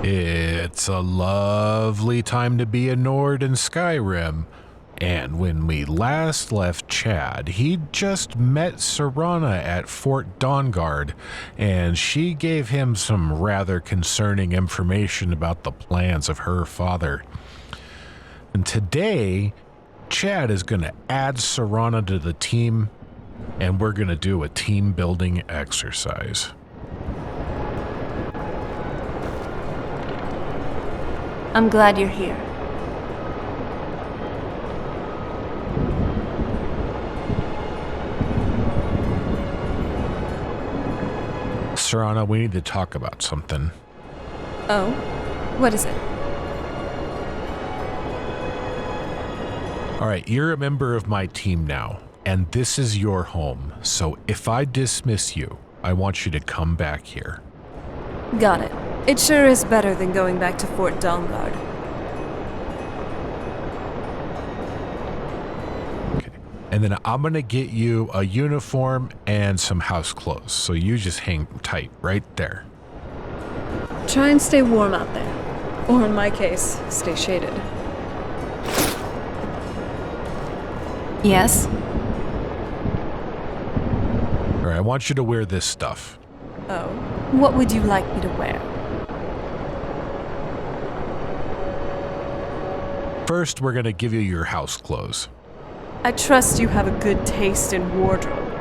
It's a lovely time to be a Nord in Skyrim. And when we last left Chad, he'd just met Serana at Fort Dawnguard, and she gave him some rather concerning information about the plans of her father. And today, Chad is going to add Serana to the team, and we're going to do a team building exercise. I'm glad you're here. Serana, we need to talk about something. Oh? What is it? All right, you're a member of my team now, and this is your home. So if I dismiss you, I want you to come back here. Got it. It sure is better than going back to Fort Dawnguard. Okay. And then I'm going to get you a uniform and some house clothes. So you just hang tight right there. Try and stay warm out there. Or in my case, stay shaded. Yes? All right, I want you to wear this stuff. Oh. What would you like me to wear? First, we're going to give you your house clothes. I trust you have a good taste in wardrobe.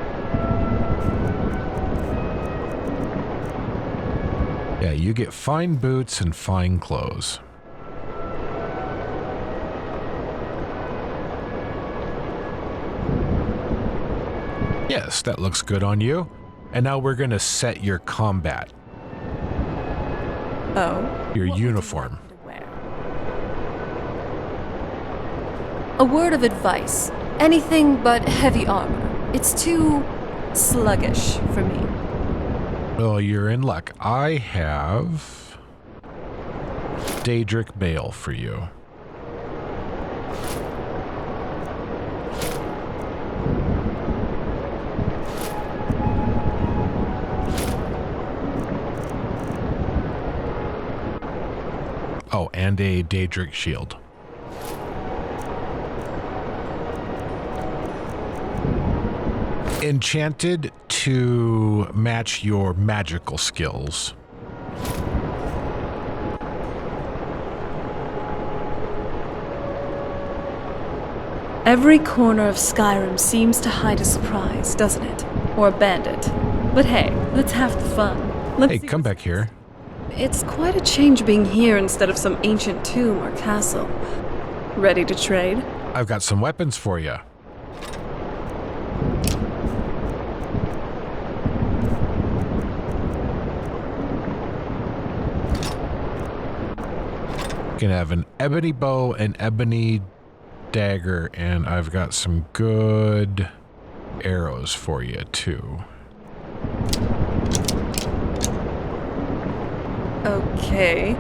Yeah, you get fine boots and fine clothes. Yes, that looks good on you. And now we're going to set your combat. Oh? Your uniform. A word of advice. Anything but heavy armor. It's too sluggish for me. Well, you're in luck. I have Daedric mail for you. Oh, and a Daedric shield. Enchanted to match your magical skills. Every corner of Skyrim seems to hide a surprise, doesn't it? Or a bandit. But hey, let's have the fun. Hey, come back here. It's quite a change being here instead of some ancient tomb or castle. Ready to trade? I've got some weapons for you. You can have an ebony bow, an ebony dagger, and I've got some good arrows for you too. Okay.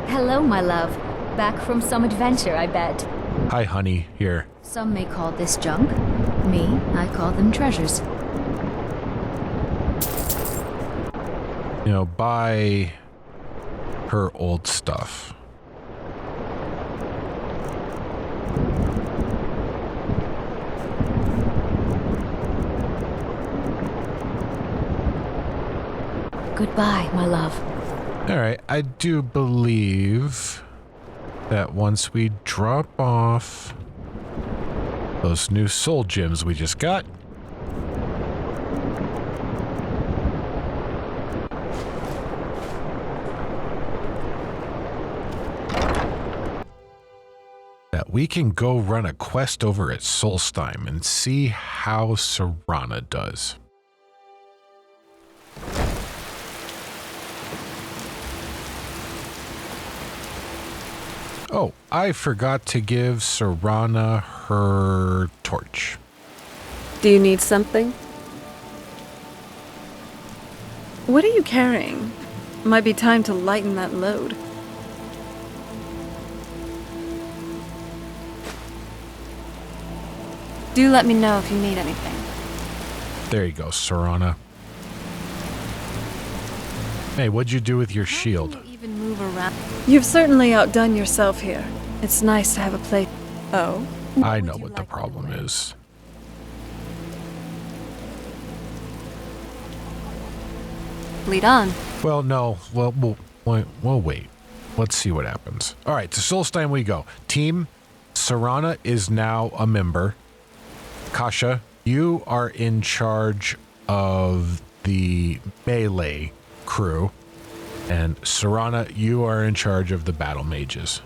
Hello, my love. Back from some adventure, I bet. Hi, honey. Here. Some may call this junk. Me, I call them treasures. You know, buy her old stuff. Goodbye, my love. All right, I do believe that once we drop off those new soul gems we just got, that we can go run a quest over at Solstheim and see how Serana does. Oh, I forgot to give Serana her torch. Do you need something? What are you carrying? Might be time to lighten that load. Do let me know if you need anything. There you go, Serana. Hey, what'd you do with your shield? How can you even move around? You've certainly outdone yourself here. It's nice to have a place. Oh? I know what the problem is. Lead on. Well, no. Well, we'll wait. Let's see what happens. All right, to Solstein we go. Team, Serana is now a member. Kasha, you are in charge of the melee crew. And Serana, you are in charge of the battle mages.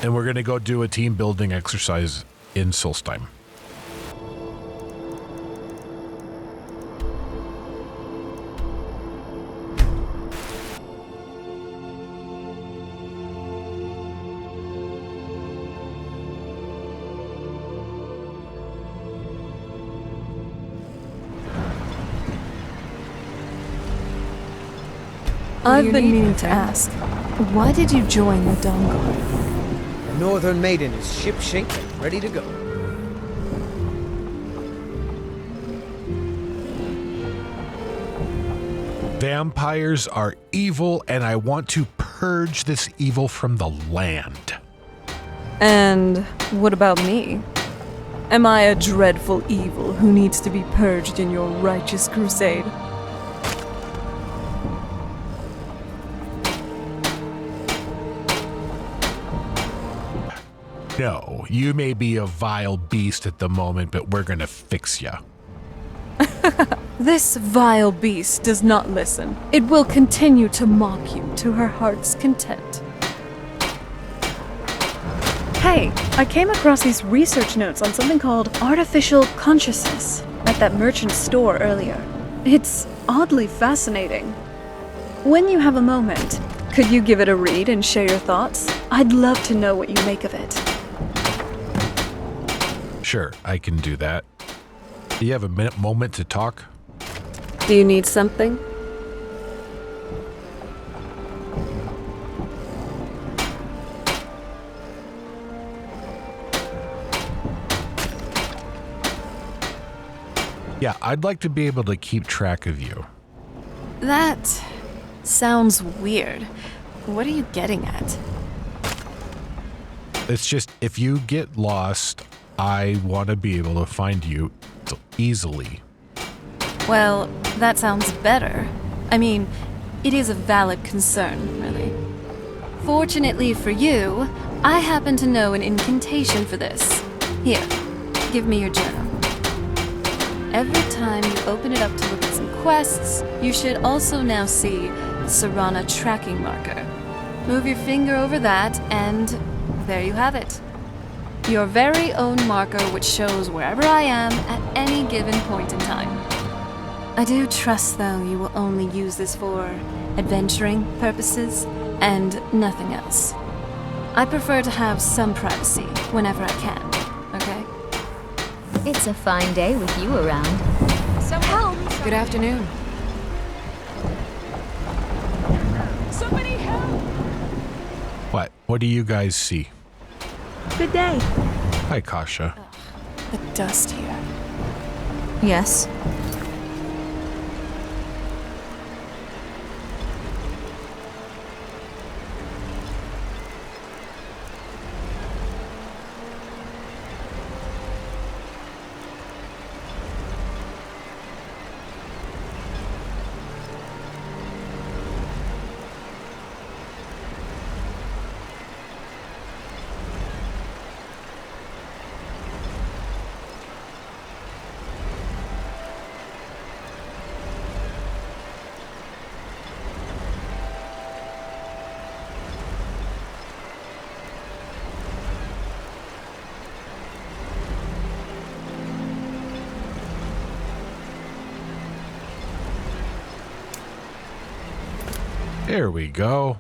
And we're going to go do a team building exercise in Solstheim. I've been meaning to ask, why did you join the Dawnguard? The Northern Maiden is ship-shape and ready to go. Vampires are evil, and I want to purge this evil from the land. And what about me? Am I a dreadful evil who needs to be purged in your righteous crusade? No, you may be a vile beast at the moment, but we're gonna fix ya. This vile beast does not listen. It will continue to mock you to her heart's content. Hey, I came across these research notes on something called artificial consciousness at that merchant store earlier. It's oddly fascinating. When you have a moment, could you give it a read and share your thoughts? I'd love to know what you make of it. Sure, I can do that. Do you have a moment to talk? Do you need something? Yeah, I'd like to be able to keep track of you. That sounds weird. What are you getting at? It's just, if you get lost, I want to be able to find you easily. Well, that sounds better. I mean, it is a valid concern, really. Fortunately for you, I happen to know an incantation for this. Here, give me your journal. Every time you open it up to look at some quests, you should also now see the Serana tracking marker. Move your finger over that, and there you have it. Your very own marker which shows wherever I am at any given point in time. I do trust, though, you will only use this for adventuring purposes and nothing else. I prefer to have some privacy whenever I can, okay? It's a fine day with you around. Some help! Good afternoon. Somebody help! What? What do you guys see? Good day. Hi, Kasha. The dust here. Yes. There we go.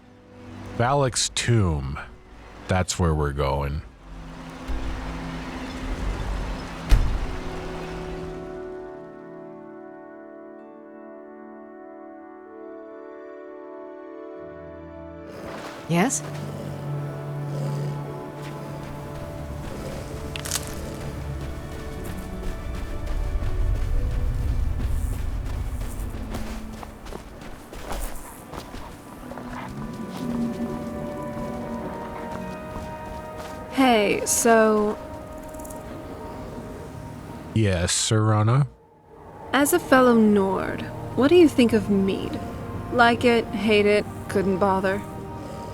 Vahlok's tomb. That's where we're going. Yes? Hey, so, Yes, Serana? as a fellow Nord, what do you think of mead? Like it, hate it, couldn't bother?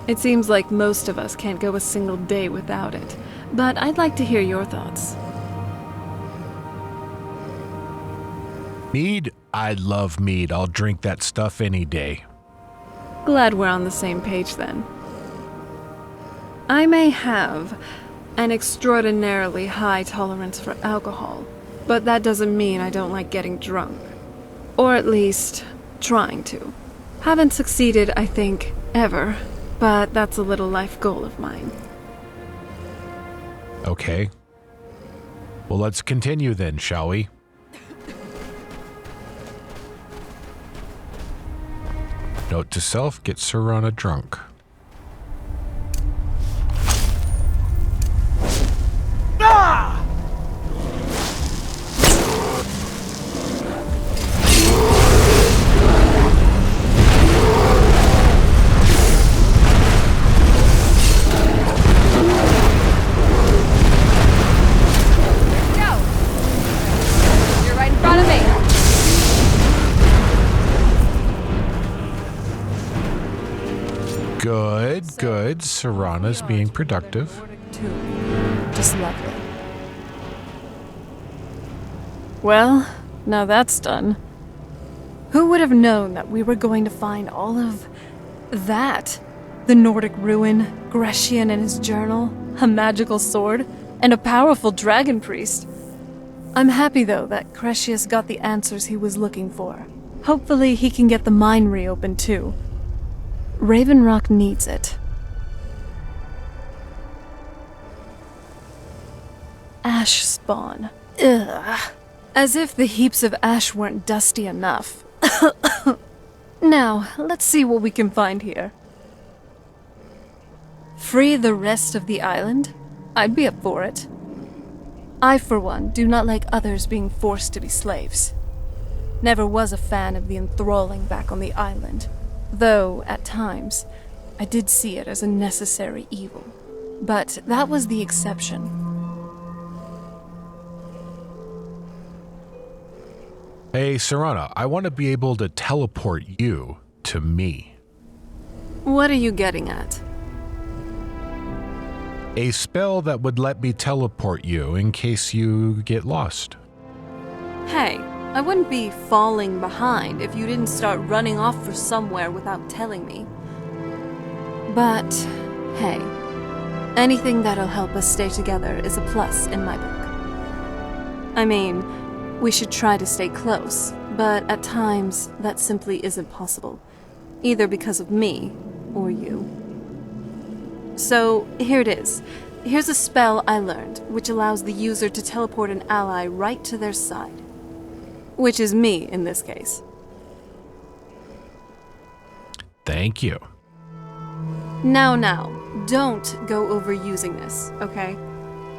It seems like most of us can't go a single day without it, but I'd like to hear your thoughts. Mead? I love mead. I'll drink that stuff any day. Glad we're on the same page then. I may have an extraordinarily high tolerance for alcohol, but that doesn't mean I don't like getting drunk. Or at least, trying to. Haven't succeeded, I think, ever, but that's a little life goal of mine. Okay. Well, let's continue then, shall we? Note to self, get Serana drunk. Go! You're right in front of me. Good, good. Serana's being productive. Just lovely. Well, now that's done. Who would have known that we were going to find all of that? The Nordic ruin, Grecian and his journal, a magical sword, and a powerful dragon priest. I'm happy, though, that Cretius got the answers he was looking for. Hopefully he can get the mine reopened, too. Raven Rock needs it. Ash spawn. Ugh. As if the heaps of ash weren't dusty enough. Now, let's see what we can find here. Free the rest of the island? I'd be up for it. I, for one, do not like others being forced to be slaves. Never was a fan of the enthralling back on the island, though, at times, I did see it as a necessary evil. But that was the exception. Hey, Serana, I want to be able to teleport you to me. What are you getting at? A spell that would let me teleport you in case you get lost. Hey, I wouldn't be falling behind if you didn't start running off for somewhere without telling me. But, hey, anything that'll help us stay together is a plus in my book. I mean, we should try to stay close, but at times that simply isn't possible, either because of me or you. So, here it is. Here's a spell I learned, which allows the user to teleport an ally right to their side. Which is me, in this case. Thank you. Now, don't go overusing this, okay?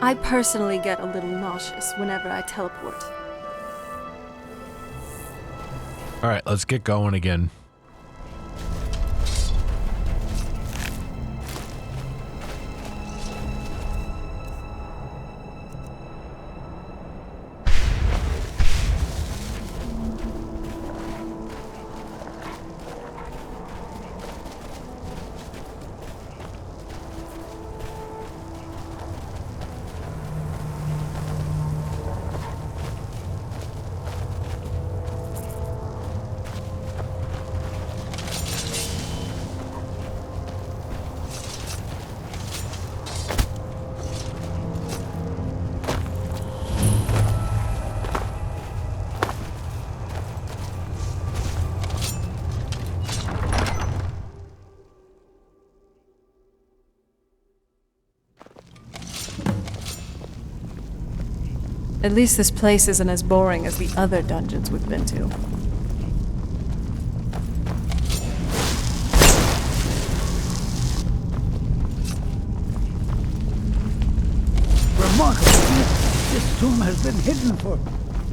I personally get a little nauseous whenever I teleport. All right, let's get going again. At least this place isn't as boring as the other dungeons we've been to. Remarkable. This tomb has been hidden for,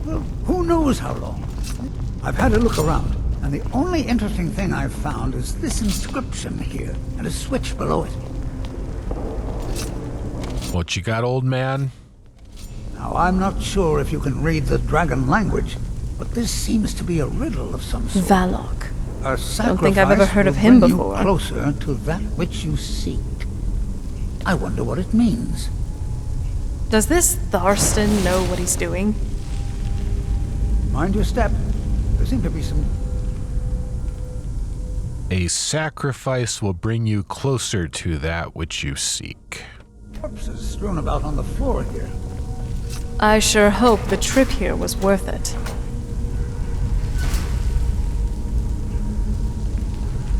well, who knows how long. I've had a look around, and the only interesting thing I've found is this inscription here, and a switch below it. What you got, old man? Now, I'm not sure if you can read the dragon language, but this seems to be a riddle of some sort. Vahlok. A sacrifice Don't think I've ever heard of will him bring before. You closer to that which you seek. I wonder what it means. Does this Tharstan know what he's doing? Mind your step. There seem to be some... A sacrifice will bring you closer to that which you seek. corpses strewn about on the floor here. I sure hope the trip here was worth it.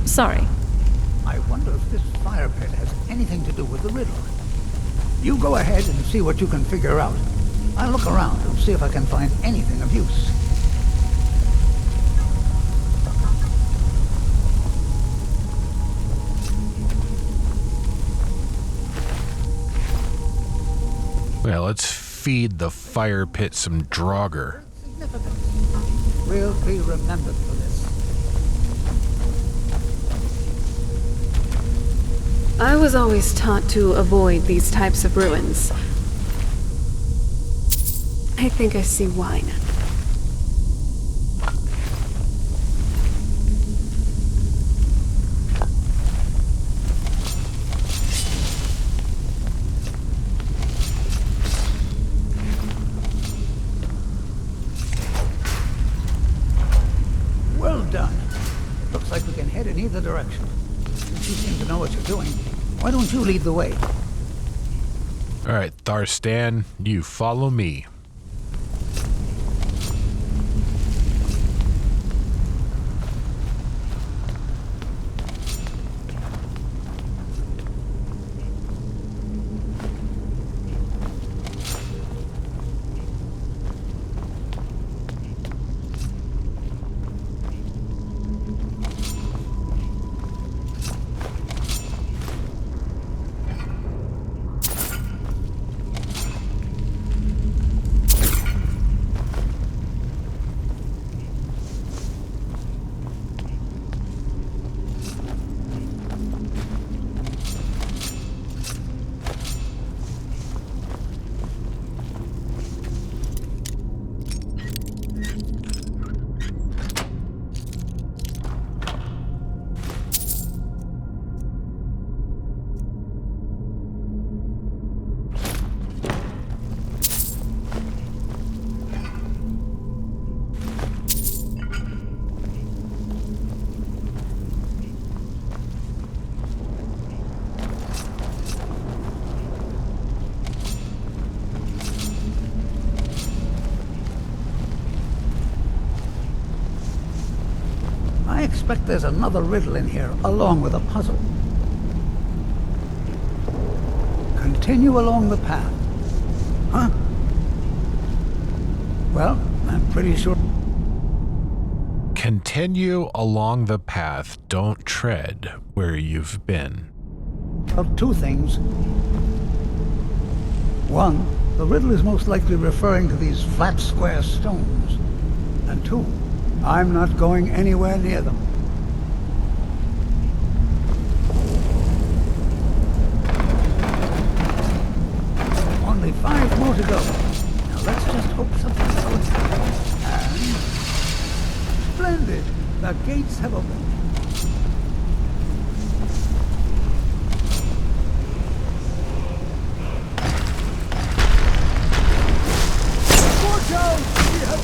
Sorry. I wonder if this fire pit has anything to do with the riddle. You go ahead and see what you can figure out. I'll look around and see if I can find anything of use. Well, let's feed the fire pit some Draugr. Significant. We'll be remembered for this. I was always taught to avoid these types of ruins. I think I see why now. Well done. Looks like we can head in either direction. Since you seem to know what you're doing, why don't you lead the way? All right, Tharstan, you follow me. I expect there's another riddle in here, along with a puzzle. Continue along the path. Huh? Well, I'm pretty sure... Continue along the path. Don't tread where you've been. of two things. One, the riddle is most likely referring to these flat square stones. And two, I'm not going anywhere near them. Only 5 more to go. Now let's just hope something goes. And... splendid! The gates have opened. Watch out! We have...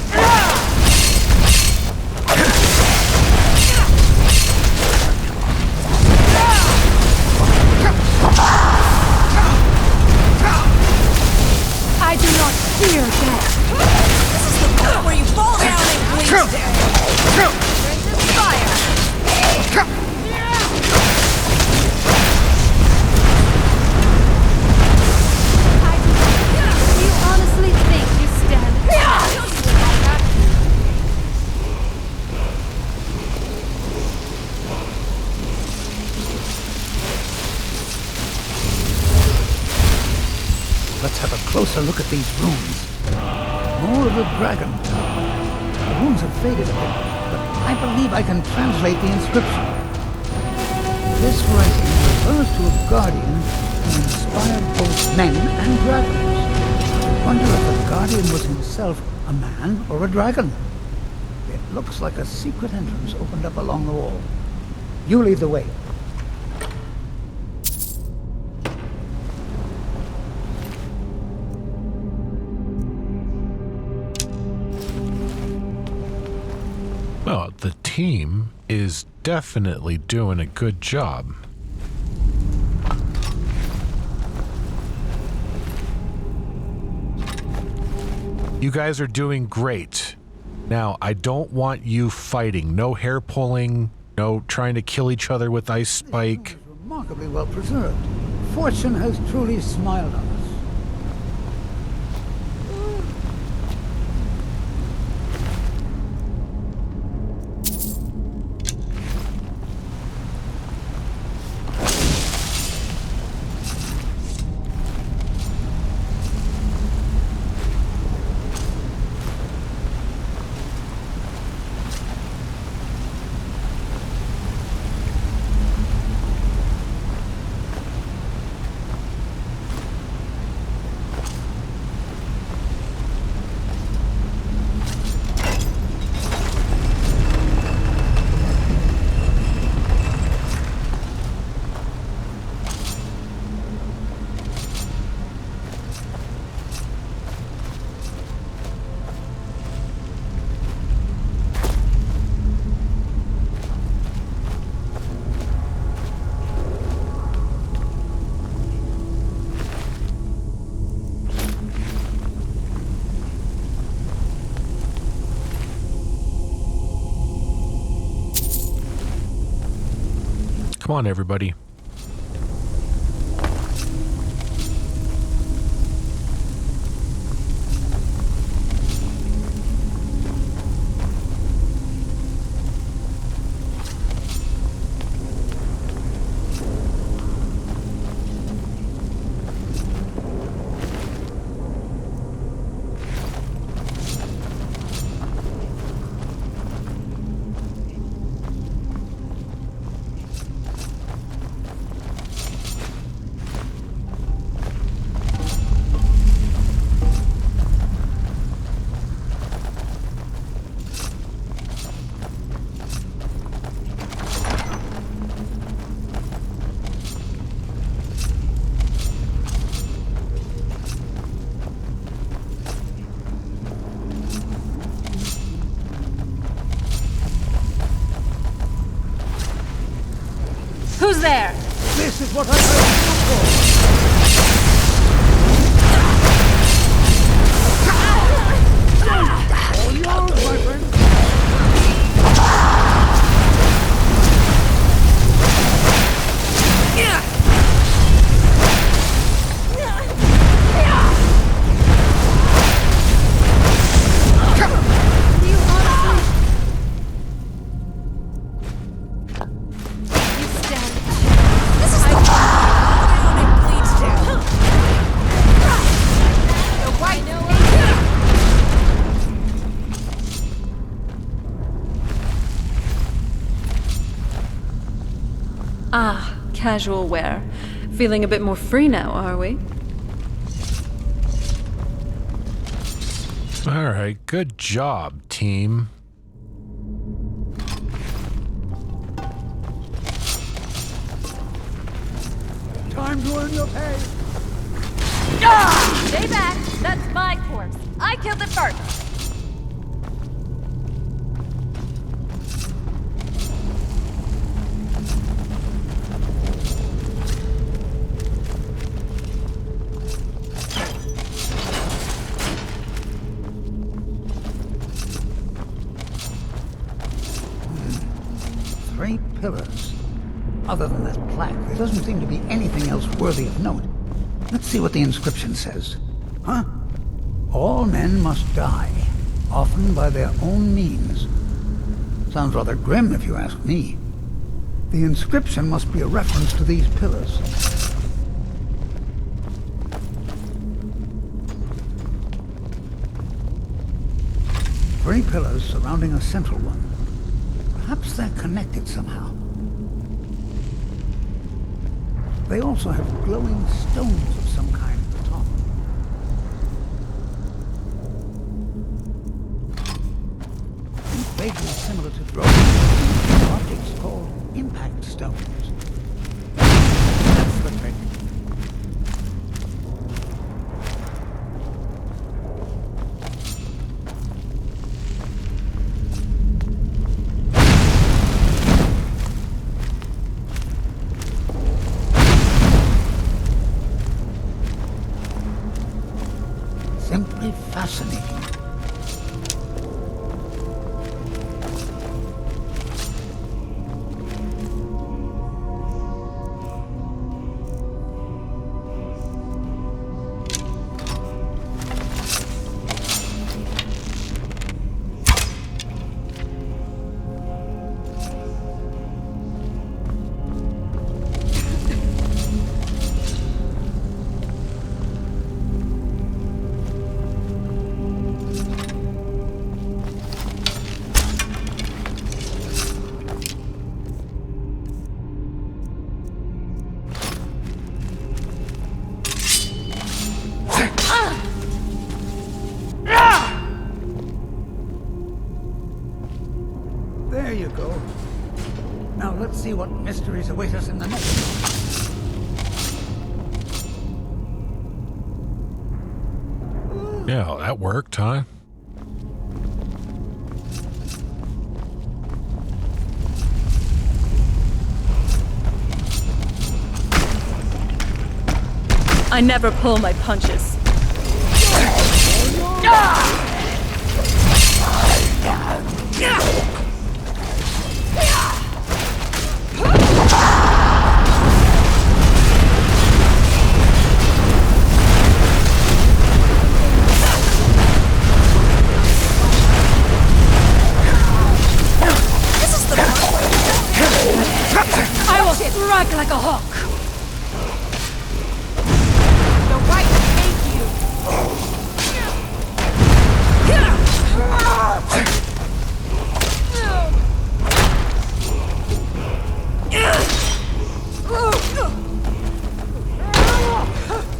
I do not fear death. This is the part where you fall down and bleed dead. Bring this fire. Do you honestly think you stand a chance? Let's have a closer look at these runes. More of the dragon. The runes have faded a bit, but I believe I can translate the inscription. This writing refers to a guardian he inspired both men and dragons. I wonder if the Guardian was himself a man or a dragon. It looks like a secret entrance opened up along the wall. You lead the way. Well, the team is definitely doing a good job. You guys are doing great. Now, I don't want you fighting. No hair pulling, no trying to kill each other with ice spike. It's remarkably well preserved. Fortune has truly smiled on us. Come on, everybody. Who's there? This is what I heard you for! All yours, my friend! Ah, casual wear. Feeling a bit more free now, are we? All right, good job, team. Time to earn your pay! Stay back! That's my corpse. I killed it first. Three pillars. Other than that plaque, there doesn't seem to be anything else worthy of note. Let's see what the inscription says. Huh? All men must die, often by their own means. Sounds rather grim if you ask me. The inscription must be a reference to these pillars. Three pillars surrounding a central one. Perhaps they're connected somehow. They also have glowing stones of some kind at the top. Vaguely similar to drones, objects called impact stones. That's the trick. Simply fascinating. There you go. Now let's see what mysteries await us in the next. Yeah, that worked, huh? I never pull my punches. I will strike like a hawk. The right to hate you.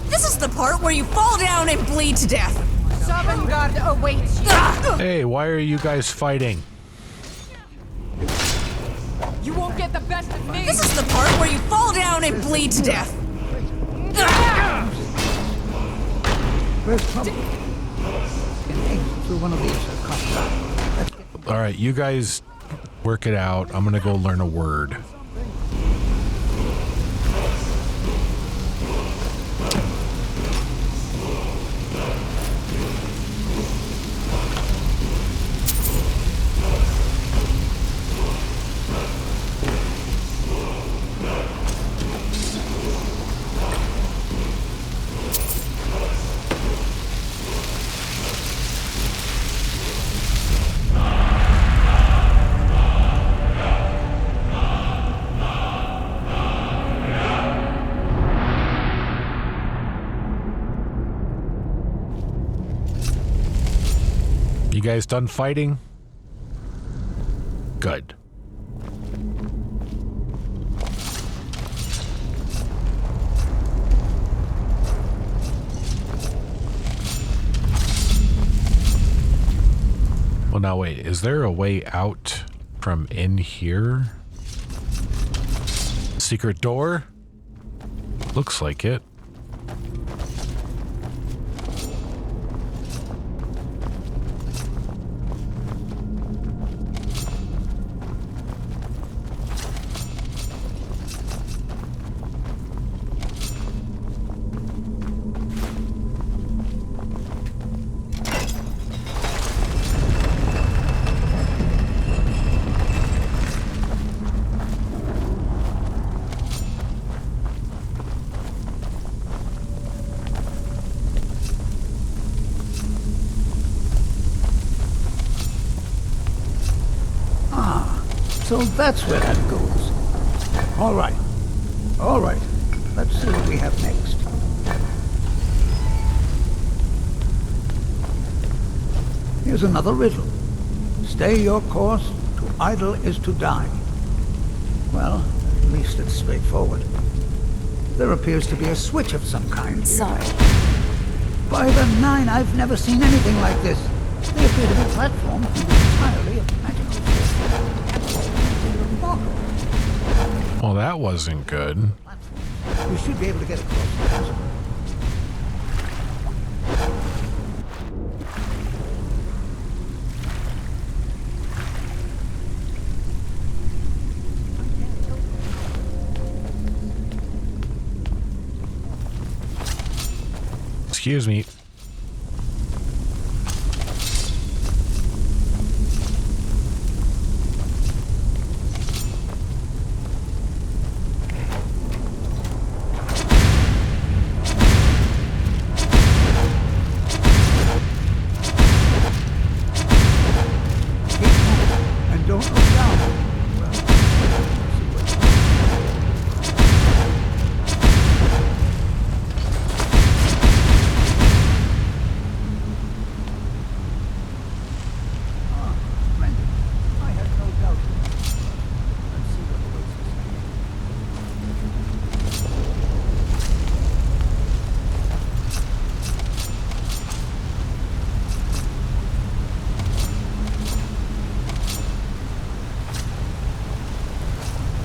This is the part where you fall down and bleed to death. Sovngarde awaits you. Hey, why are you guys fighting? You won't get the best of me. This is the part where you fall down and bleed to death. Where's trouble? An exit through one of these. All right, you guys work it out. I'm gonna go learn a word. You guys done fighting? Good. Well, now wait, is there a way out from in here? Secret door? Looks like it. So that's where that goes. All right. All right. Let's see what we have next. Here's another riddle. Stay your course, to idle is to die. Well, at least it's straightforward. There appears to be a switch of some kind. Sorry. By the nine, I've never seen anything like this. They appear to be platforms entirely of magical remarkable. Well, that wasn't good. We should be able to get across. Excuse me. And don't look down. Well, Rendevous. I had no doubt. Let's see what awaits us.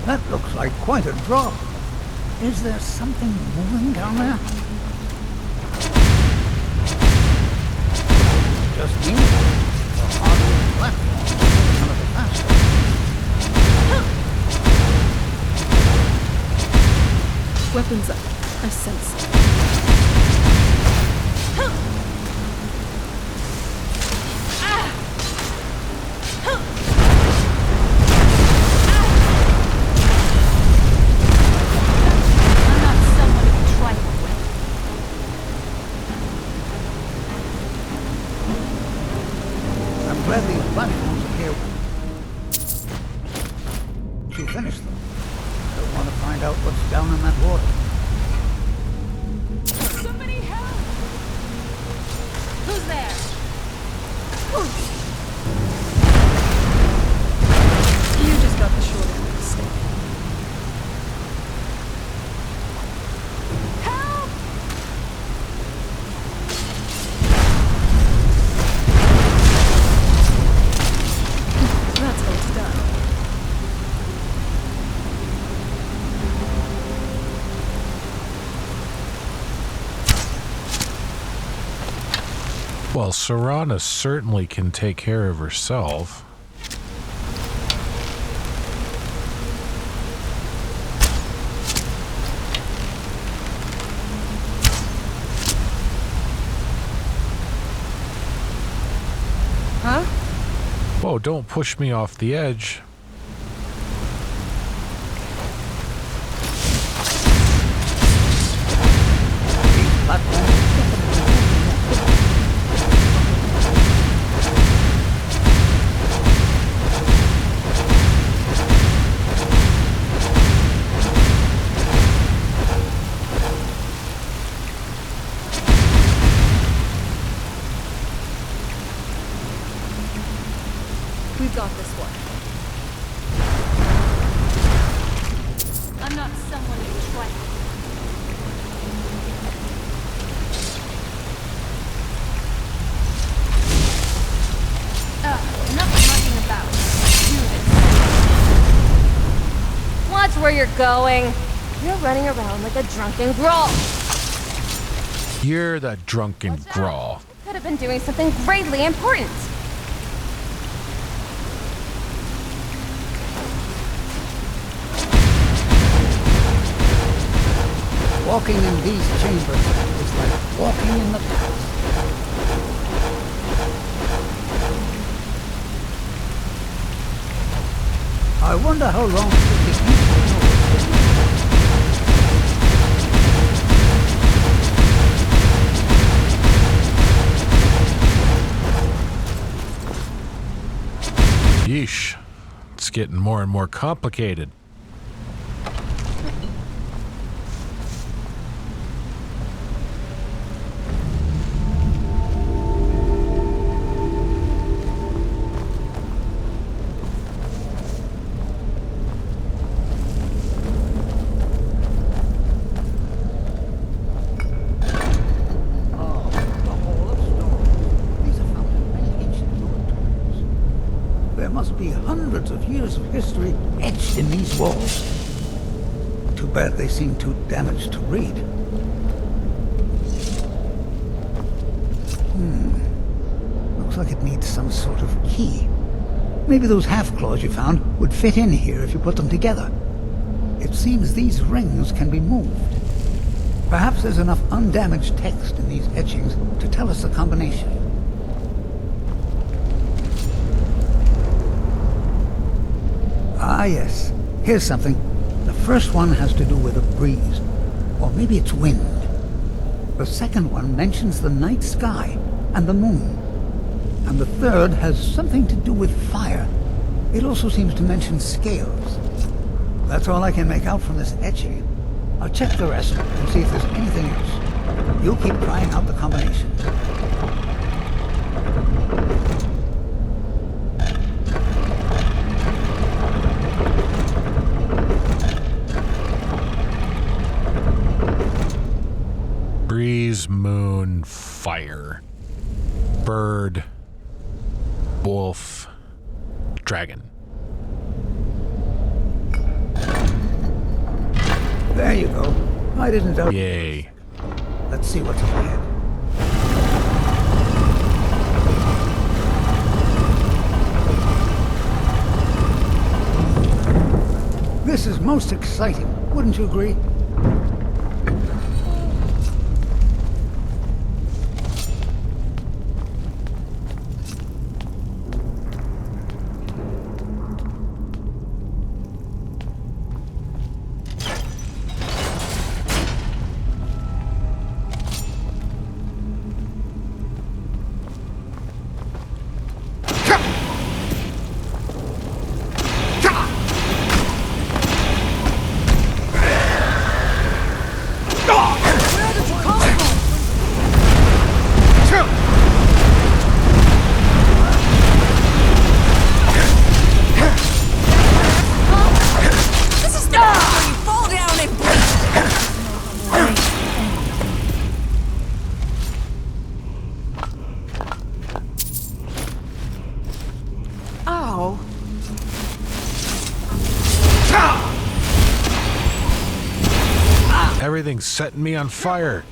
That looks like quite a drop. Is there something moving down there? Just me? Or hardly a platform? None of the faster. Weapons up. I sense it. I'm not someone to be trifled with. I'm glad these platforms are here. She finished them. I want to find out what's down in that water. Somebody help! Who's there? You just got the short end of the stick. Help! That's how it's done. Well, Serana certainly can take care of herself. Huh? Whoa, don't push me off the edge. These platforms We've got this one. I'm not someone to be trifled with. Enough mucking about. Do this. Watch where you're going. You're running around like a drunken growl. You're the drunken grawl. Could have been doing something greatly important. walking in these chambers is like walking in the past. I wonder how long it took you to know. Yeesh. It's getting more and more complicated. hundreds of years of history etched in these walls. Too bad they seem too damaged to read. Looks like it needs some sort of key. Maybe those half-claws you found would fit in here if you put them together. It seems these rings can be moved. Perhaps there's enough undamaged text in these etchings to tell us the combination. Ah, yes. Here's something. The first one has to do with a breeze. Or maybe it's wind. The second one mentions the night sky and the moon. And the third has something to do with fire. It also seems to mention scales. That's all I can make out from this etching. I'll check the rest and see if there's anything else. You keep trying out the combinations. Breeze, moon, fire. Bird, wolf, dragon. There you go. I didn't doubt. Yay. Let's see what's up ahead. This is most exciting, wouldn't you agree? Everything's setting me on fire.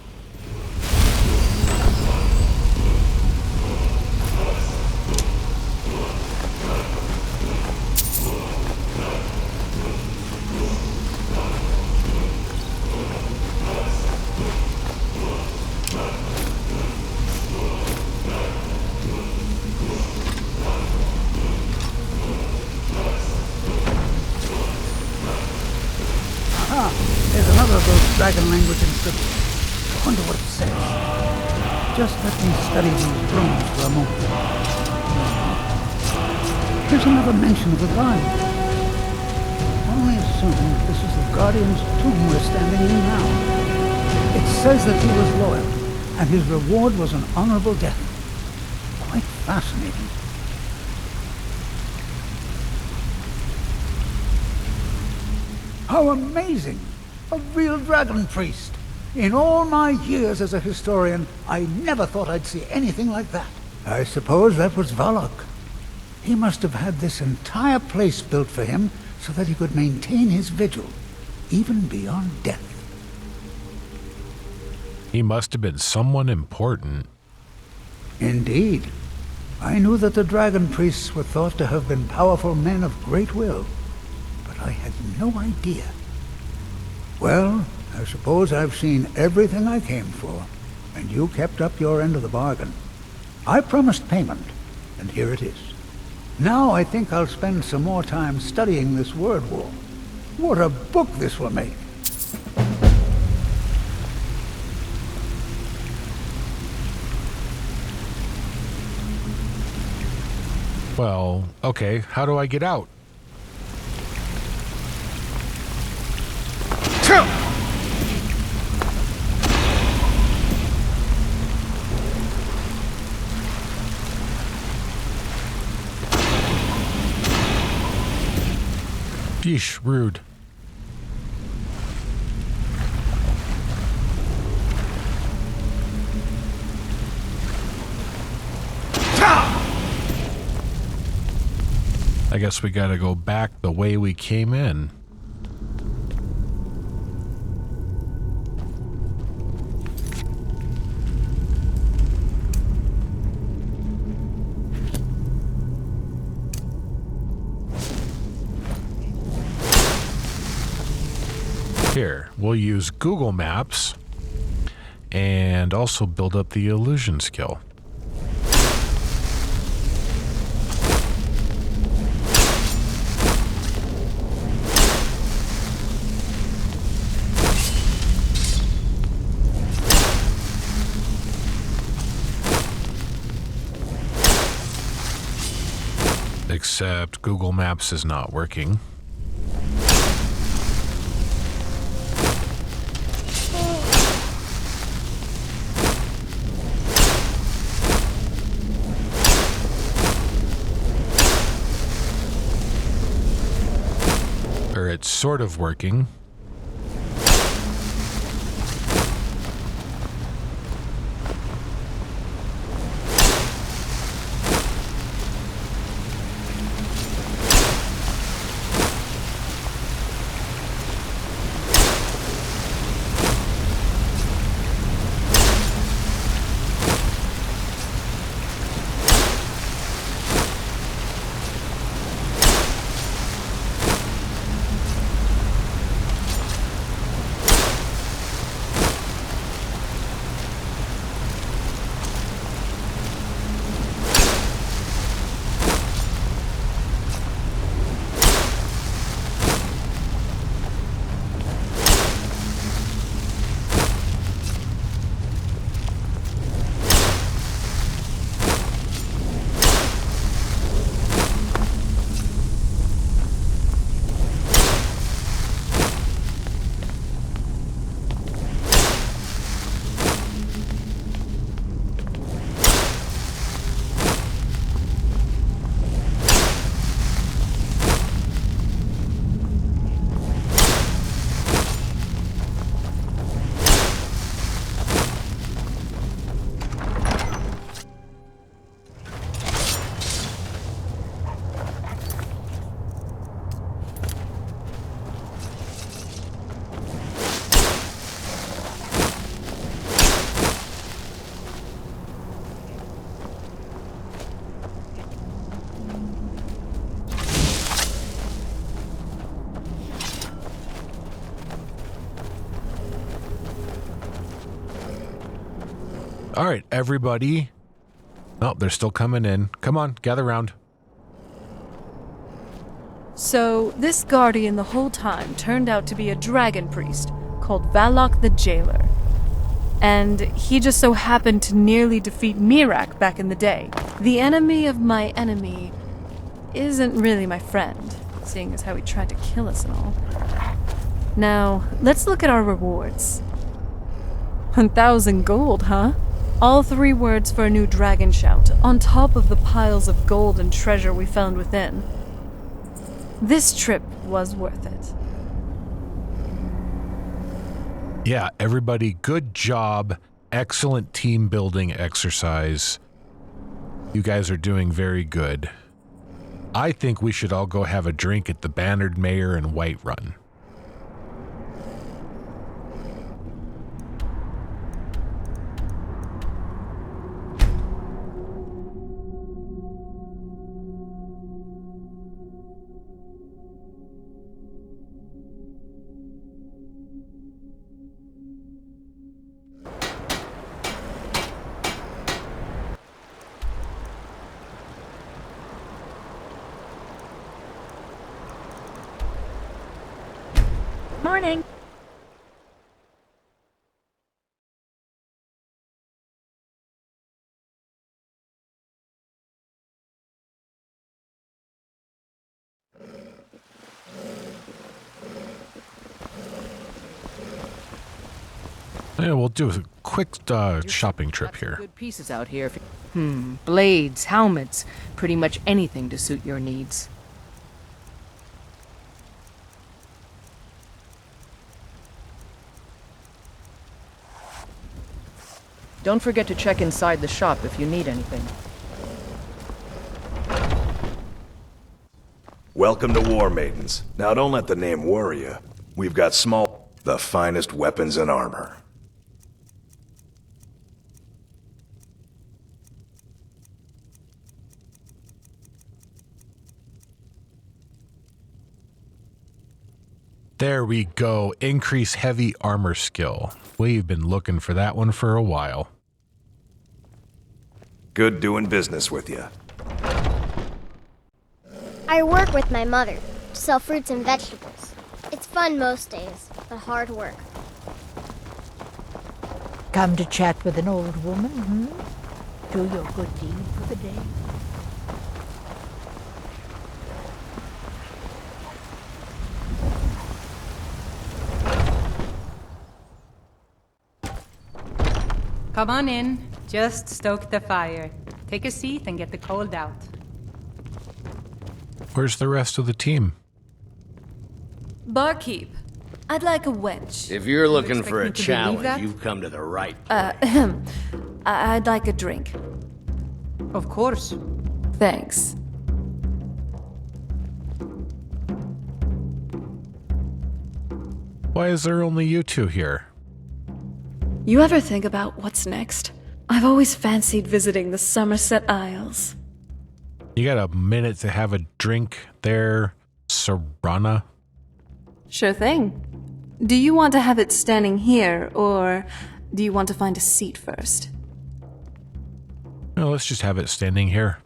There's another of those dragon language inscriptions. I wonder what it says. Just let me study these runes for a moment. There's another mention of the Guardian. Only assuming this is the Guardian's tomb we're standing in now. It says that he was loyal, and his reward was an honorable death. Quite fascinating. How amazing! A real dragon priest! In all my years as a historian, I never thought I'd see anything like that. I suppose that was Vahlok. He must have had this entire place built for him so that he could maintain his vigil, even beyond death. He must have been someone important. Indeed. I knew that the dragon priests were thought to have been powerful men of great will, but I had no idea. Well, I suppose I've seen everything I came for, and you kept up your end of the bargain. I promised payment, and here it is. Now I think I'll spend some more time studying this word wall. What a book this will make! Well, okay, how do I get out? Yeesh, rude. I guess we gotta go back the way we came in. Here, we'll use Google Maps and also build up the illusion skill. Except Google Maps is not working. Or it's sort of working. All right, everybody. Oh, they're still coming in. Come on, gather round. So, this guardian the whole time turned out to be a dragon priest called Vahlok the Jailor. And he just so happened to nearly defeat Mirak back in the day. The enemy of my enemy isn't really my friend, seeing as how he tried to kill us and all. Now, let's look at our rewards. 1,000 gold, huh? All 3 words for a new dragon shout, on top of the piles of gold and treasure we found within. This trip was worth it. Yeah, everybody, good job. Excellent team building exercise. You guys are doing very good. I think we should all go have a drink at the Bannered Mayor and Whiterun. Morning. Yeah, we'll do a quick shopping trip here. Good pieces out here. Blades, helmets, pretty much anything to suit your needs. Don't forget to check inside the shop if you need anything. Welcome to War Maidens. Now don't let the name worry you. We've got the finest weapons and armor. There we go. Increase heavy armor skill. We've been looking for that one for a while. Good doing business with you. I work with my mother to sell fruits and vegetables. It's fun most days, but hard work. Come to chat with an old woman, hmm? Do your good deed for the day. Come on in. Just stoke the fire. Take a seat and get the cold out. Where's the rest of the team? Barkeep, I'd like a wench. If you're looking expect for me a to believe that? challenge, you've come to the right place. I'd like a drink. Of course. Thanks. Why is there only you two here? You ever think about what's next? I've always fancied visiting the Somerset Isles. You got a minute to have a drink there, Serana? Sure thing. Do you want to have it standing here, or do you want to find a seat first? No, let's just have it standing here.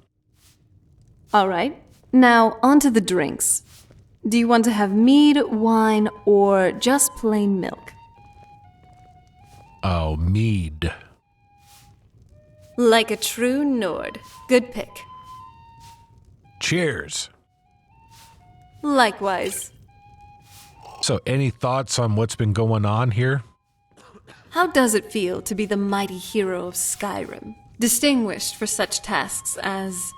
All right. Now, on to the drinks. Do you want to have mead, wine, or just plain milk? Oh, mead. Like a true Nord. Good pick. Cheers. Likewise. So, any thoughts on what's been going on here? How does it feel to be the mighty hero of Skyrim, distinguished for such tasks as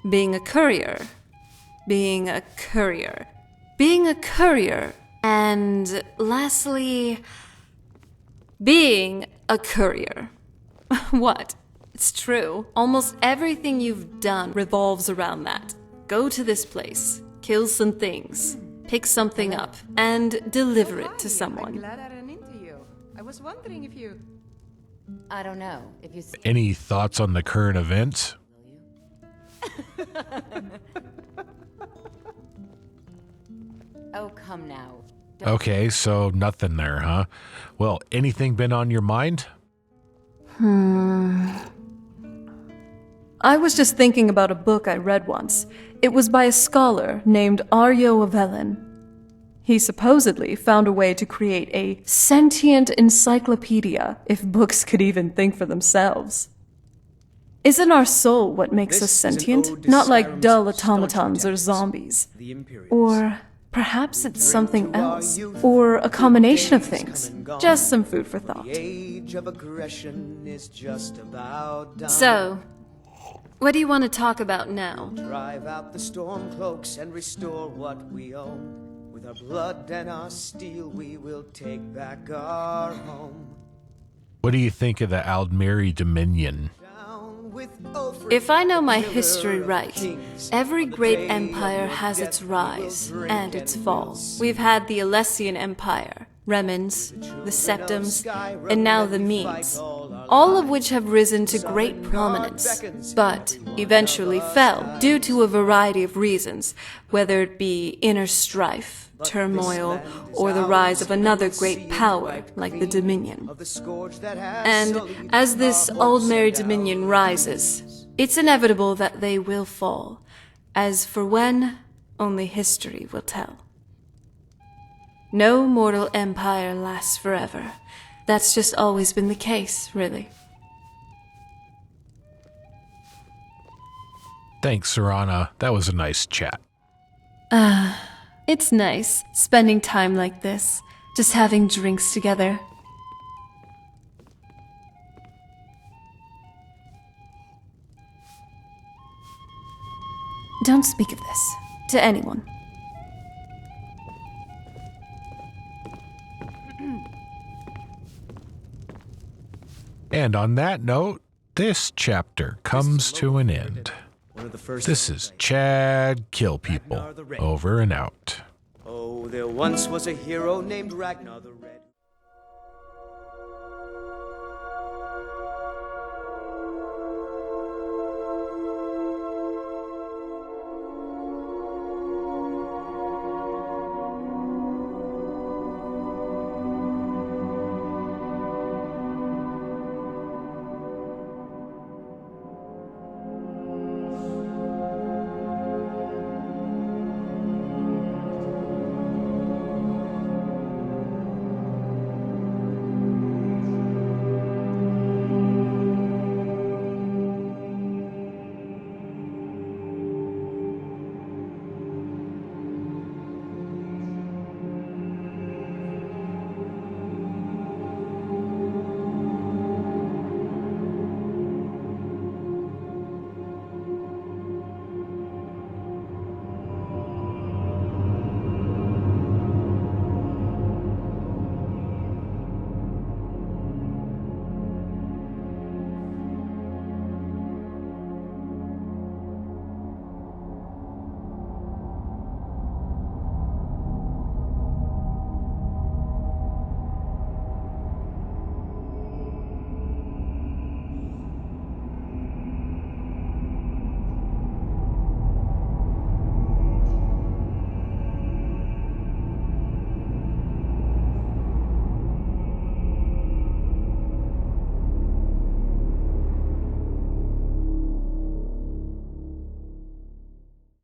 being a courier, and lastly, being a courier? What? It's true. Almost everything you've done revolves around that. Go to this place, kill some things, pick something up, and deliver it to I'm someone. glad I ran into you. I was wondering if you... I don't know if you... Any thoughts on the current events? Oh, come now. Okay, so nothing there, huh? Well, anything been on your mind? I was just thinking about a book I read once. It was by a scholar named Aryo of Ellen. He supposedly found a way to create a sentient encyclopedia, if books could even think for themselves. Isn't our soul what makes This us is an sentient? ode to Not like Skyrim's dull staunch automatons or protectors, zombies. the Imperials. Or perhaps it's something To our else. youth, Or a combination of days things. come and gone. Just some food for thought. The age of aggression is just about done. So, what do you want to talk about now? Drive out the storm cloaks and restore what we own. With our blood and our steel, we will take back our home. What do you think of the Aldmeri Dominion? Down with Ulfric, If I know my killer history of right, kings. every On the great day empire of your has death, its we will rise drink and its and fall. we'll sing. We've had the Alessian Empire, Remans, the Septums, and now the Medes, all of which have risen to great prominence, but eventually fell due to a variety of reasons, whether it be inner strife, turmoil, or the rise of another great power like the Dominion. Of the scourge that has And sullied as this our old hopes Mary and Dominion our rises, it's inevitable that they will fall. As for when, only history will tell. No mortal empire lasts forever. That's just always been the case, really. Thanks, Serana. That was a nice chat. It's nice, spending time like this, just having drinks together. Don't speak of this to anyone. And on that note, this chapter comes to an end. One of the first. This is Chad Kill People. Over and out. Oh, there once was a hero named Ragnar the Red.